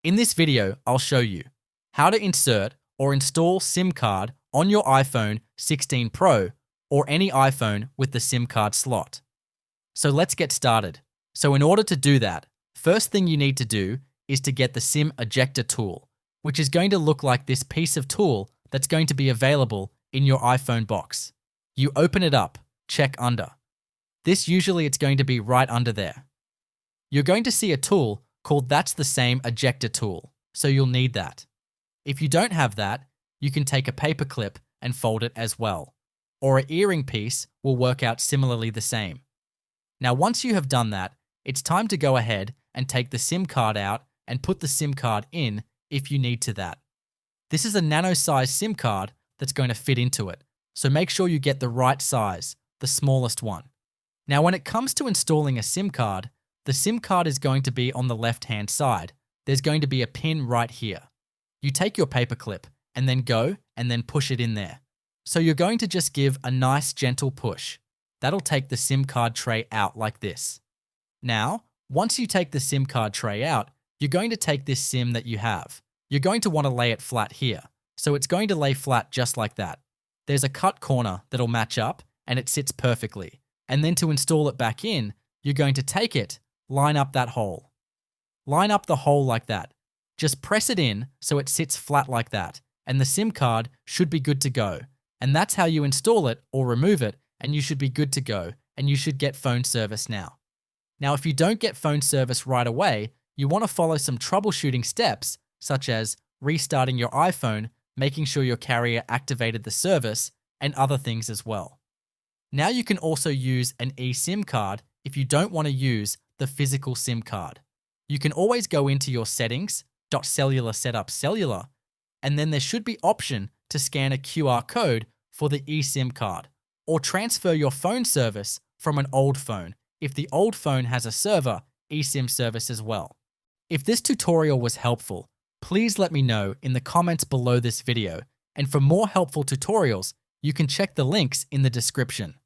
In this video, I'll show you how to insert or install SIM card on your iPhone 16 Pro or any iPhone with the SIM card slot. So let's get started. So in order to do that, first thing you need to do is to get the SIM ejector tool, which is going to look like this piece of tool that's going to be available in your iPhone box. You open it up, check under. It's going to be right under there. You're going to see a tool called That's the Same Ejector Tool, so you'll need that. If you don't have that, you can take a paper clip and fold it as well, or an earring piece will work out similarly the same. Now once you have done that, it's time to go ahead and take the SIM card out and put the SIM card in if you need to that. This is a nano-sized SIM card that's going to fit into it, so make sure you get the right size, the smallest one. Now when it comes to installing a SIM card, the SIM card is going to be on the left-hand side. There's going to be a pin right here. You take your paper clip and then go and then push it in there. So you're going to just give a nice gentle push. That'll take the SIM card tray out like this. Now, once you take the SIM card tray out, you're going to take this SIM that you have. You're going to want to lay it flat here. So it's going to lay flat just like that. There's a cut corner that'll match up and it sits perfectly. And then to install it back in, you're going to take it, line up that hole. Line up the hole like that. Just press it in so it sits flat like that, and the SIM card should be good to go. And that's how you install it or remove it, and you should be good to go, and you should get phone service now. Now, if you don't get phone service right away, you want to follow some troubleshooting steps, such as restarting your iPhone, making sure your carrier activated the service, and other things as well. Now you can also use an eSIM card if you don't want to use the physical SIM card. You can always go into your settings, .cellular setup cellular, and then there should be option to scan a QR code for the eSIM card, or transfer your phone service from an old phone if the old phone has a server eSIM service as well. If this tutorial was helpful, please let me know in the comments below this video, and for more helpful tutorials, you can check the links in the description.